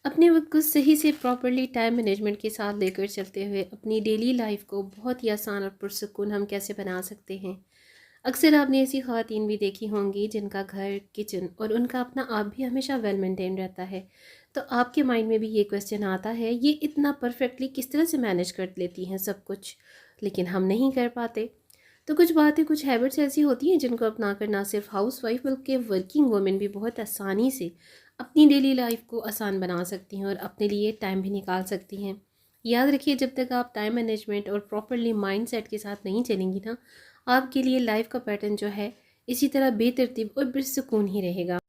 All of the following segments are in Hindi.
अपने वक्त को सही से प्रॉपरली टाइम मैनेजमेंट के साथ लेकर चलते हुए अपनी डेली लाइफ को बहुत ही आसान और पुरसुकून हम कैसे बना सकते हैं। अक्सर आपने ऐसी ख़वातीन भी देखी होंगी जिनका घर, किचन और उनका अपना आप भी हमेशा वेल मेंटेन रहता है। तो आपके माइंड में भी ये क्वेश्चन आता है, ये इतना परफेक्टली किस तरह से मैनेज कर लेती हैं सब कुछ, लेकिन हम नहीं कर पाते। तो कुछ बातें, कुछ हैबिट्स ऐसी होती हैं जिनको अपना कर ना सिर्फ हाउस वाइफ बल्कि वर्किंग वुमेन भी बहुत आसानी से अपनी डेली लाइफ को आसान बना सकती हैं और अपने लिए टाइम भी निकाल सकती हैं। याद रखिए, जब तक आप टाइम मैनेजमेंट और प्रॉपरली माइंडसेट के साथ नहीं चलेंगी ना, आपके लिए लाइफ का पैटर्न जो है इसी तरह बेतरतीब और पुरसुकून ही रहेगा।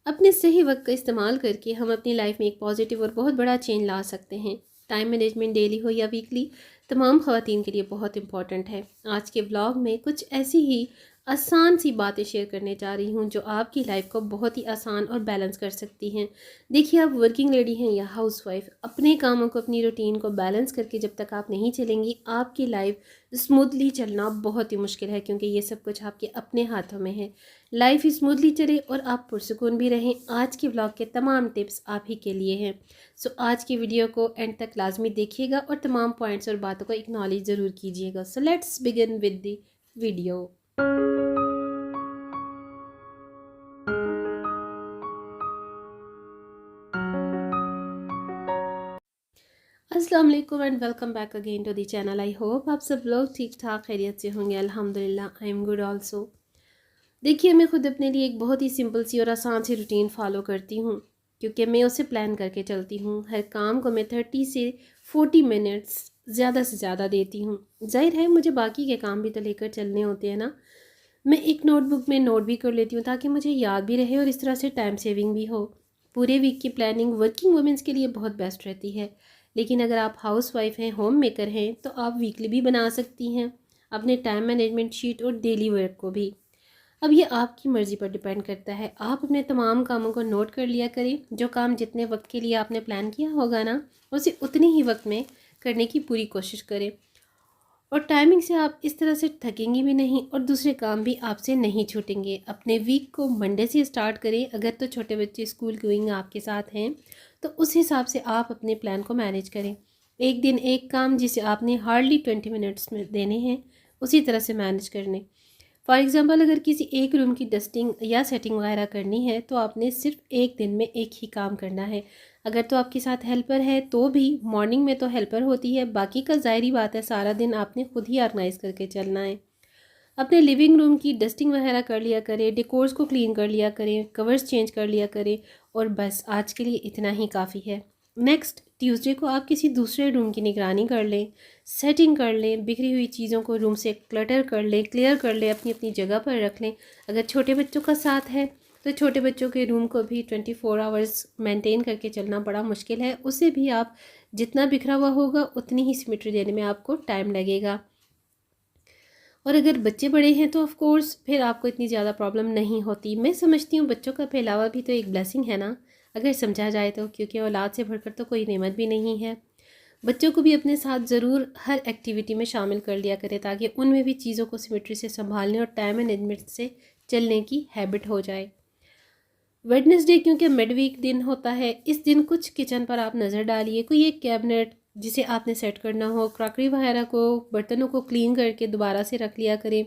अपने सही वक्त का इस्तेमाल करके हम अपनी लाइफ में एक पॉजिटिव और बहुत बड़ा चेंज ला सकते हैं। टाइम मैनेजमेंट डेली हो या वीकली, तमाम ख़वातीन के लिए बहुत इंपॉर्टेंट है। आज के व्लॉग में कुछ ऐसी ही आसान सी बातें शेयर करने जा रही हूँ जो आपकी लाइफ को बहुत ही आसान और बैलेंस कर सकती हैं। देखिए, आप वर्किंग लेडी हैं या हाउसवाइफ, अपने कामों को, अपनी रूटीन को बैलेंस करके जब तक आप नहीं चलेंगी, आपकी लाइफ स्मूथली चलना बहुत ही मुश्किल है, क्योंकि ये सब कुछ आपके अपने हाथों में है। लाइफ स्मूथली चले और आप पुरसुकून भी रहें, आज के व्लॉग के तमाम टिप्स आप ही के लिए हैं। सो आज की वीडियो को एंड तक लाजमी देखिएगा और तमाम पॉइंट्स और बातों को एक्नॉलेज ज़रूर कीजिएगा। So let's begin with the video. अस्सलाम वालेकुम and welcome back again to the channel. I hope आप सब लोग ठीक ठाक खैरियत से होंगे। अल्हम्दुलिल्लाह आई एम गुड ऑल्सो। देखिए, मैं खुद अपने लिए एक बहुत ही सिंपल सी और आसान सी रूटीन फॉलो करती हूँ, क्योंकि मैं उसे प्लान करके चलती हूँ। हर काम को मैं 30 से 40 मिनट्स ज़्यादा से ज़्यादा देती हूँ। जाहिर है, मुझे बाकी के काम भी तो लेकर चलने होते हैं ना। मैं एक नोटबुक में नोट भी कर लेती हूँ ताकि मुझे याद भी रहे और इस तरह से टाइम सेविंग भी हो। पूरे वीक की प्लानिंग वर्किंग वुमेंस के लिए बहुत बेस्ट रहती है, लेकिन अगर आप हाउस वाइफ हैं, होम मेकर हैं, तो आप वीकली भी बना सकती हैं अपने टाइम मैनेजमेंट शीट और डेली वर्क को भी। अब ये आपकी मर्ज़ी पर डिपेंड करता है। आप अपने तमाम कामों को नोट कर लिया करें। जो काम जितने वक्त के लिए आपने प्लान किया होगा ना, उसे उतने ही वक्त में करने की पूरी कोशिश करें। और टाइमिंग से आप इस तरह से थकेंगी भी नहीं और दूसरे काम भी आपसे नहीं छूटेंगे। अपने वीक को मंडे से स्टार्ट करें। अगर तो छोटे बच्चे स्कूल गोइंग आपके साथ हैं, तो उस हिसाब से आप अपने प्लान को मैनेज करें। एक दिन एक काम जिसे आपने हार्डली 20 मिनट्स में देने हैं, उसी तरह से मैनेज करने। फॉर एग्ज़ाम्पल, अगर किसी एक रूम की डस्टिंग या सेटिंग वगैरह करनी है, तो आपने सिर्फ एक दिन में एक ही काम करना है। अगर तो आपके साथ हेल्पर है तो भी मॉर्निंग में तो हेल्पर होती है, बाकी का ज़ाहिरी बात है सारा दिन आपने खुद ही ऑर्गेनाइज़ करके चलना है। अपने लिविंग रूम की डस्टिंग वगैरह कर लिया करें, डेकोर्स को क्लीन कर लिया करें, कवर्स चेंज कर लिया करें, और बस आज के लिए इतना ही काफ़ी है। नेक्स्ट ट्यूसडे को आप किसी दूसरे रूम की निगरानी कर लें, सेटिंग कर लें, बिखरी हुई चीज़ों को रूम से क्लटर कर लें, क्लियर कर लें, अपनी अपनी जगह पर रख लें। अगर छोटे बच्चों का साथ है तो छोटे बच्चों के रूम को भी 24 आवर्स मेंटेन करके चलना बड़ा मुश्किल है। उसे भी आप जितना बिखरा हुआ होगा उतनी ही सिमेट्री देने में आपको टाइम लगेगा। और अगर बच्चे बड़े हैं तो ऑफ कोर्स फिर आपको इतनी ज़्यादा प्रॉब्लम नहीं होती। मैं समझती हूँ बच्चों का फैलावा भी तो एक ब्लेसिंग है ना, अगर समझा जाए तो, क्योंकि औलाद से बढ़कर तो कोई नेमत भी नहीं है। बच्चों को भी अपने साथ ज़रूर हर एक्टिविटी में शामिल कर लिया करें, ताकि उनमें भी चीज़ों को सिमेट्री से संभालने और टाइम मैनेजमेंट से चलने की हैबिट हो जाए। वेडनेसडे क्योंकि मिड वीक दिन होता है, इस दिन कुछ किचन पर आप नज़र डालिए। कोई एक कैबिनेट जिसे आपने सेट करना हो, क्रॉकरी वगैरह को, बर्तनों को क्लीन करके दोबारा से रख लिया करें।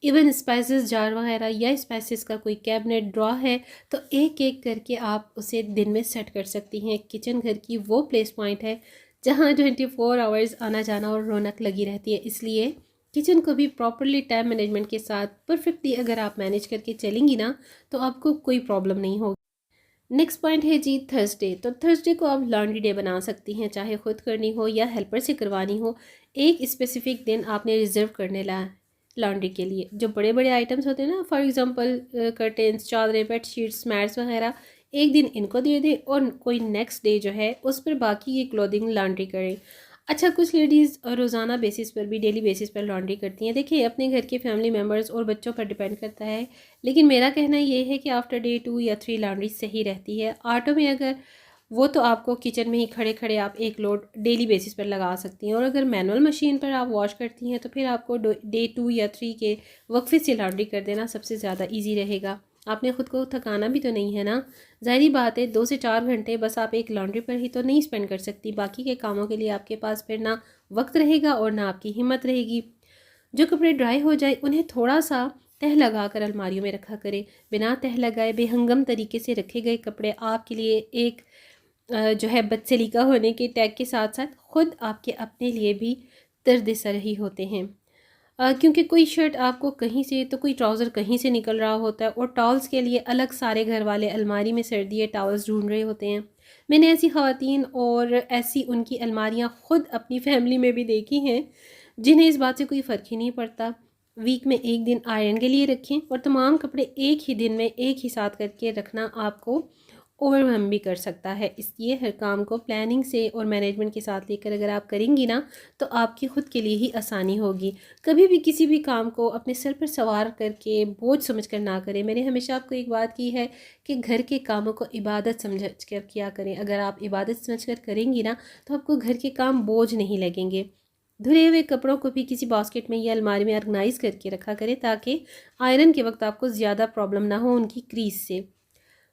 इवन स्पाइसेस जार वगैरह या स्पाइसेस का कोई कैबिनेट ड्रॉ है, तो एक एक करके आप उसे दिन में सेट कर सकती हैं। किचन घर की वो प्लेस पॉइंट है जहाँ 24 आवर्स आना जाना और रौनक लगी रहती है, इसलिए किचन को भी प्रॉपरली टाइम मैनेजमेंट के साथ परफेक्टली अगर आप मैनेज करके चलेंगी ना, तो आपको कोई प्रॉब्लम नहीं होगी। नेक्स्ट पॉइंट है जी थर्सडे। तो थर्सडे को आप लॉन्ड्री डे बना सकती हैं, चाहे खुद करनी हो या हेल्पर से करवानी हो। एक स्पेसिफिक दिन आपने रिजर्व करने ला लॉन्ड्री के लिए। जो बड़े बड़े आइटम्स होते हैं ना, फॉर एग्जांपल कर्टेंस, चादरें, बेड शीट्स, मैट्स वगैरह, एक दिन इनको दे दें और कोई नेक्स्ट डे जो है उस पर बाकी की क्लोथिंग लॉन्ड्री करें। अच्छा, कुछ लेडीज़ रोज़ाना बेसिस पर भी, डेली बेसिस पर लॉन्ड्री करती हैं। देखिए, अपने घर के फैमिली मेम्बर्स और बच्चों पर डिपेंड करता है, लेकिन मेरा कहना ये है कि आफ्टर डे 2 या 3 लॉन्ड्री सही रहती है। ऑटो में अगर वो तो आपको किचन में ही खड़े खड़े आप एक लोड डेली बेसिस पर लगा सकती हैं, और अगर मैनुअल मशीन पर आप वॉश करती हैं तो फिर आपको डे 2 या 3 के वक्फे से लॉन्ड्री कर देना सबसे ज़्यादा ईजी रहेगा। आपने ख़ुद को थकाना भी तो नहीं है ना। ज़ाहिरी बात है 2 से 4 घंटे बस आप एक लॉन्ड्री पर ही तो नहीं स्पेंड कर सकती, बाकी के कामों के लिए आपके पास फिर ना वक्त रहेगा और ना आपकी हिम्मत रहेगी। जो कपड़े ड्राई हो जाए उन्हें थोड़ा सा तह लगा कर अलमारियों में रखा करें। बिना तह लगाए बेहंगम तरीके से रखे गए कपड़े आपके लिए एक जो है बदसलीका होने के टैग के साथ साथ ख़ुद आपके अपने लिए भी दर्द सर ही होते हैं। क्योंकि कोई शर्ट आपको कहीं से तो कोई ट्राउज़र कहीं से निकल रहा होता है और टॉवल्स के लिए अलग सारे घर वाले अलमारी में सर्दी टॉवल्स ढूंढ रहे होते हैं। मैंने ऐसी ख़वातीन और ऐसी उनकी अलमारियां ख़ुद अपनी फैमिली में भी देखी हैं जिन्हें इस बात से कोई फ़र्क ही नहीं पड़ता। वीक में एक दिन आयरन के लिए रखें और तमाम कपड़े एक ही दिन में एक ही साथ करके रखना आपको ओवरवेल्म भी कर सकता है। इसलिए हर काम को प्लानिंग से और मैनेजमेंट के साथ लेकर अगर आप करेंगी ना तो आपकी ख़ुद के लिए ही आसानी होगी। कभी भी किसी भी काम को अपने सर पर सवार करके बोझ समझकर ना करें। मैंने हमेशा आपको एक बात की है कि घर के कामों को इबादत समझ कर किया करें। अगर आप इबादत समझ कर करेंगी ना तो आपको घर के काम बोझ नहीं लगेंगे। धुले हुए कपड़ों को भी किसी बास्केट में या अलमारी में ऑर्गेनाइज करके रखा करें ताकि आयरन के वक्त आपको ज़्यादा प्रॉब्लम ना हो उनकी क्रीज से।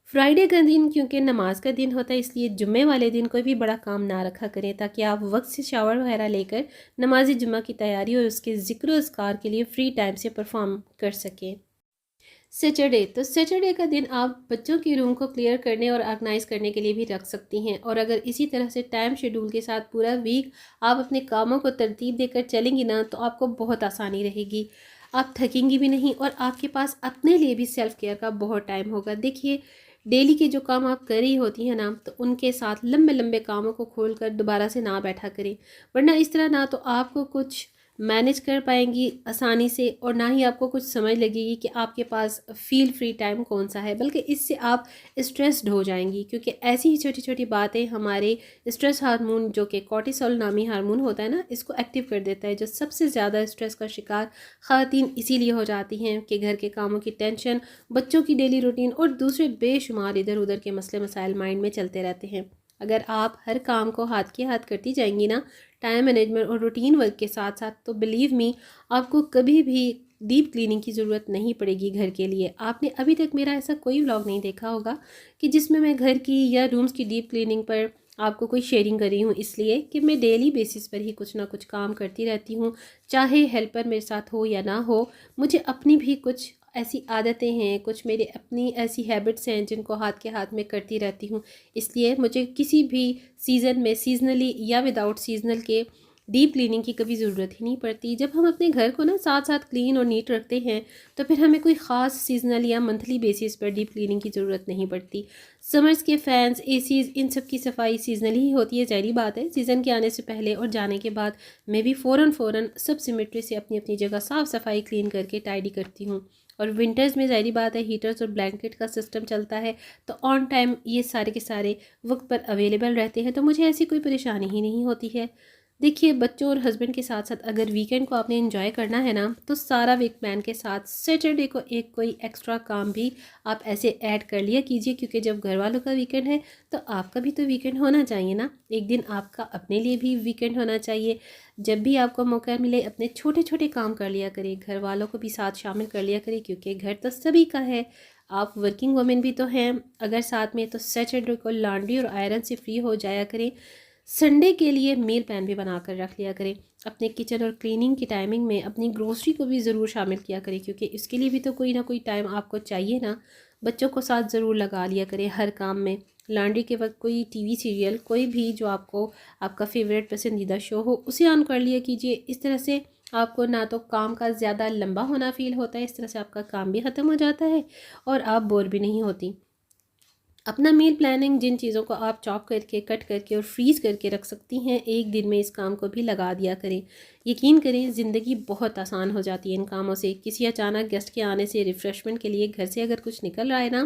फ्राइडे का दिन क्योंकि नमाज का दिन होता है इसलिए जुम्मे वाले दिन कोई भी बड़ा काम ना रखा करें ताकि आप वक्त से शावर वगैरह लेकर नमाज जुम्मा की तैयारी और उसके ज़िक्र अस्कार के लिए फ़्री टाइम से परफॉर्म कर सकें। सैटरडे, तो सैटरडे का दिन आप बच्चों की रूम को क्लियर करने और ऑर्गेनाइज करने के लिए भी रख सकती हैं। और अगर इसी तरह से टाइम शेड्यूल के साथ पूरा वीक आप अपने कामों को तरतीब देकर चलेंगी ना तो आपको बहुत आसानी रहेगी। आप थकेंगी भी नहीं और आपके पास अपने लिए भी सेल्फ केयर का बहुत टाइम होगा। देखिए डेली के जो काम आप कर रही होती हैं ना तो उनके साथ लंबे लंबे कामों को खोल कर दोबारा से ना बैठा करें, वरना इस तरह ना तो आपको कुछ मैनेज कर पाएंगी आसानी से और ना ही आपको कुछ समझ लगेगी कि आपके पास फील फ्री टाइम कौन सा है, बल्कि इससे आप स्ट्रेस्ड हो जाएंगी। क्योंकि ऐसी ही छोटी छोटी बातें हमारे स्ट्रेस हार्मोन जो कि कॉर्टिसोल नामी हार्मोन होता है ना इसको एक्टिव कर देता है, जो सबसे ज़्यादा स्ट्रेस का शिकार ख़वातीन इसीलिए हो जाती हैं कि घर के कामों की टेंशन, बच्चों की डेली रूटीन और दूसरे बेशुमार इधर उधर के मसले मसाइल माइंड में चलते रहते हैं। अगर आप हर काम को हाथ के हाथ करती जाएंगी ना टाइम मैनेजमेंट और रूटीन वर्क के साथ साथ, तो बिलीव मी आपको कभी भी डीप क्लीनिंग की ज़रूरत नहीं पड़ेगी घर के लिए। आपने अभी तक मेरा ऐसा कोई व्लॉग नहीं देखा होगा कि जिसमें मैं घर की या रूम्स की डीप क्लीनिंग पर आपको कोई शेयरिंग कर रही हूँ, इसलिए कि मैं डेली बेसिस पर ही कुछ ना कुछ काम करती रहती हूँ, चाहे हेल्पर मेरे साथ हो या ना हो। मुझे अपनी भी कुछ ऐसी आदतें हैं, कुछ मेरे अपनी ऐसी हैबिट्स हैं जिनको हाथ के हाथ में करती रहती हूँ। इसलिए मुझे किसी भी सीज़न में सीजनली या विदाउट सीजनल के डीप क्लीनिंग की कभी ज़रूरत ही नहीं पड़ती। जब हम अपने घर को ना साथ साथ क्लीन और नीट रखते हैं तो फिर हमें कोई ख़ास सीजनल या मंथली बेसिस पर डीप क्लीनिंग की ज़रूरत नहीं पड़ती। समर्स के फ़ैन्स, एसीज़, इन सब की सफाई सीजनली ही होती है, ज़ाहिर बात है। सीज़न के आने से पहले और जाने के बाद मैं भी फ़ौरन सब सिमेट्री से अपनी अपनी जगह साफ़ सफाई क्लीन करके टाइडी करती हूँ। और विंटर्स में ज़ाहिर बात है हीटर्स और ब्लैंकेट का सिस्टम चलता है तो ऑन टाइम ये सारे के सारे वक्त पर अवेलेबल रहते हैं, तो मुझे ऐसी कोई परेशानी ही नहीं होती है। देखिए बच्चों और हस्बैंड के साथ साथ अगर वीकेंड को आपने एंजॉय करना है ना तो सारा वीक प्लान के साथ सैटरडे को एक कोई एक्स्ट्रा काम भी आप ऐसे ऐड कर लिया कीजिए, क्योंकि जब घर वालों का वीकेंड है तो आपका भी तो वीकेंड होना चाहिए ना। एक दिन आपका अपने लिए भी वीकेंड होना चाहिए। जब भी आपको मौका मिले अपने छोटे छोटे काम कर लिया करें, घर वालों को भी साथ शामिल कर लिया करें, क्योंकि घर तो सभी का है। आप वर्किंग वुमेन भी तो हैं अगर साथ में, तो सैटरडे को लॉन्ड्री और आयरन से फ्री हो जाया करें। संडे के लिए मील प्लान भी बनाकर रख लिया करें। अपने किचन और क्लीनिंग की टाइमिंग में अपनी ग्रोसरी को भी ज़रूर शामिल किया करें, क्योंकि इसके लिए भी तो कोई ना कोई टाइम आपको चाहिए ना। बच्चों को साथ ज़रूर लगा लिया करें हर काम में। लॉन्ड्री के वक्त कोई टीवी सीरियल कोई भी जो आपको आपका फेवरेट पसंदीदा शो हो उसे ऑन कर लिया कीजिए। इस तरह से आपको ना तो काम का ज़्यादा लंबा होना फ़ील होता है, इस तरह से आपका काम भी ख़त्म हो जाता है और आप बोर भी नहीं होती। अपना मील प्लानिंग जिन चीज़ों को आप चॉप करके कट करके और फ्रीज़ करके रख सकती हैं, एक दिन में इस काम को भी लगा दिया करें। यकीन करें ज़िंदगी बहुत आसान हो जाती है इन कामों से। किसी अचानक गेस्ट के आने से रिफ़्रेशमेंट के लिए घर से अगर कुछ निकल रहा है ना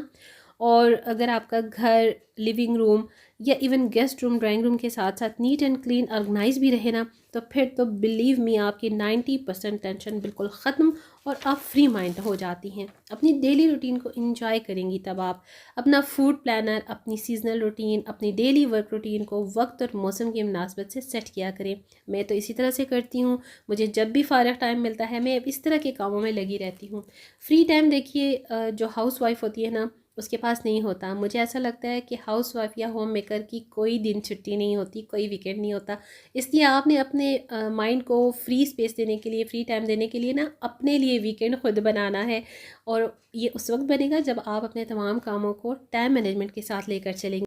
और अगर आपका घर, लिविंग रूम या even guest room, drawing room के साथ साथ नीट एंड क्लीन ऑर्गेनाइज भी रहे ना, तो फिर तो बिलीव मी आपकी 90% टेंशन बिल्कुल ख़त्म और आप फ्री माइंड हो जाती हैं। अपनी डेली रूटीन को इंजॉय करेंगी तब आप। अपना फूड प्लानर, अपनी सीजनल रूटीन, अपनी डेली वर्क रूटीन को वक्त और मौसम की मुनासबत से सेट किया करें। मैं तो इसी तरह से करती हूँ। मुझे जब भी फ़ारग टाइम मिलता है मैं इस तरह के कामों में लगी रहती हूँ। फ्री टाइम देखिए जो हाउस वाइफ होती है ना उसके पास नहीं होता। मुझे ऐसा लगता है कि हाउस वाइफ या होम मेकर की कोई दिन छुट्टी नहीं होती, कोई वीकेंड नहीं होता। इसलिए आपने अपने माइंड को फ्री स्पेस देने के लिए, फ्री टाइम देने के लिए ना अपने लिए वीकेंड खुद बनाना है। और ये उस वक्त बनेगा जब आप अपने तमाम कामों को टाइम मैनेजमेंट के साथ लेकर चलेंगे।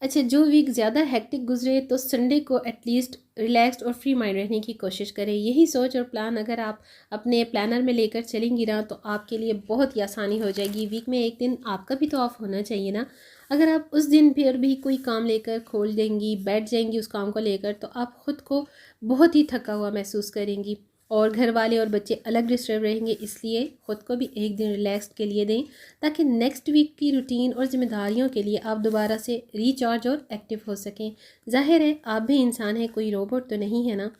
अच्छा, जो वीक ज़्यादा हेक्टिक गुजरे तो संडे को एटलीस्ट रिलैक्स्ड और फ्री माइंड रहने की कोशिश करें। यही सोच और प्लान अगर आप अपने प्लानर में लेकर चलेंगी ना तो आपके लिए बहुत ही आसानी हो जाएगी। वीक में एक दिन आपका भी तो ऑफ होना चाहिए ना। अगर आप उस दिन फिर भी कोई काम लेकर खोल देंगी, बैठ जाएंगी उस काम को लेकर, तो आप ख़ुद को बहुत ही थका हुआ महसूस करेंगी और घर वाले और बच्चे अलग डिस्टर्ब रहेंगे। इसलिए ख़ुद को भी एक दिन रिलैक्स के लिए दें ताकि नेक्स्ट वीक की रूटीन और ज़िम्मेदारियों के लिए आप दोबारा से रिचार्ज और एक्टिव हो सकें। ज़ाहिर है आप भी इंसान हैं, कोई रोबोट तो नहीं है ना।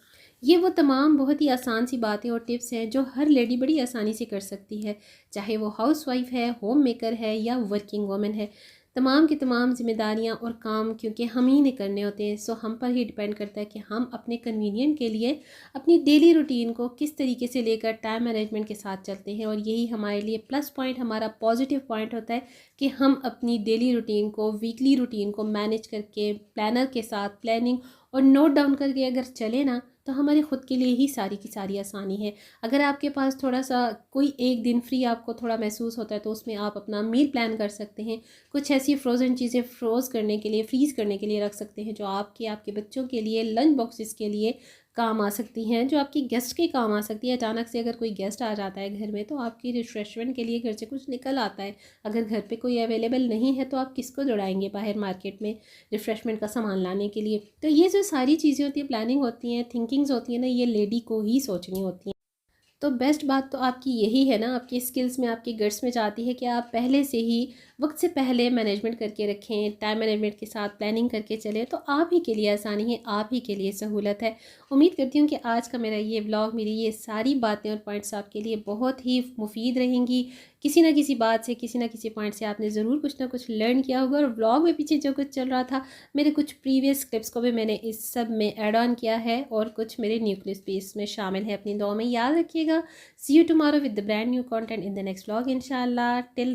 ये वो तमाम बहुत ही आसान सी बातें और टिप्स हैं जो हर लेडी बड़ी आसानी से कर सकती है, चाहे वो हाउस वाइफ है, होम मेकर है या वर्किंग वूमेन है। तमाम की तमाम जिम्मेदारियां और काम क्योंकि हम ही ने करने होते हैं, सो हम पर ही डिपेंड करता है कि हम अपने कन्वीनियंट के लिए अपनी डेली रूटीन को किस तरीके से लेकर टाइम मैनेजमेंट के साथ चलते हैं। और यही हमारे लिए प्लस पॉइंट, हमारा पॉजिटिव पॉइंट होता है कि हम अपनी डेली रूटीन को, वीकली रूटीन को मैनेज करके प्लानर के साथ प्लानिंग और नोट डाउन करके अगर चले ना तो हमारे ख़ुद के लिए ही सारी की सारी आसानी है। अगर आपके पास थोड़ा सा कोई एक दिन फ्री आपको थोड़ा महसूस होता है तो उसमें आप अपना मील प्लान कर सकते हैं। कुछ ऐसी फ्रोज़न चीज़ें फ्रोज़ करने के लिए, फ्रीज़ करने के लिए रख सकते हैं जो आपके, आपके बच्चों के लिए, लंच बॉक्सेस के लिए काम आ सकती हैं, जो आपकी गेस्ट के काम आ सकती है। अचानक से अगर कोई गेस्ट आ जाता है घर में तो आपकी रिफ्रेशमेंट के लिए घर से कुछ निकल आता है। अगर घर पे कोई अवेलेबल नहीं है तो आप किसको दौड़ाएंगे बाहर मार्केट में रिफ़्रेशमेंट का सामान लाने के लिए। तो ये जो सारी चीज़ें होती हैं, प्लानिंग होती हैं, थिंकिंग्स होती हैं ना, ये लेडी को ही सोचनी होती हैं। तो बेस्ट बात तो आपकी यही है ना, आपकी स्किल्स में, आपकी गट्स में जाती है कि आप पहले से ही वक्त से पहले मैनेजमेंट करके रखें, टाइम मैनेजमेंट के साथ प्लानिंग करके चलें, तो आप ही के लिए आसानी है, आप ही के लिए सहूलत है। उम्मीद करती हूँ कि आज का मेरा ये व्लॉग, मेरी ये सारी बातें और पॉइंट्स आपके लिए बहुत ही मुफीद रहेंगी। किसी ना किसी बात से, किसी ना किसी पॉइंट से आपने ज़रूर कुछ ना कुछ लर्न किया होगा। और व्लॉग में पीछे जो कुछ चल रहा था, मेरे कुछ प्रीवियस क्लिप्स को भी मैंने इस सब में ऐड ऑन किया है और कुछ मेरे न्यूक्लियस पीस में शामिल है। अपनी दुआ में याद रखिएगा। See you tomorrow with the brand new content in the next vlog इंशाल्लाह। टिल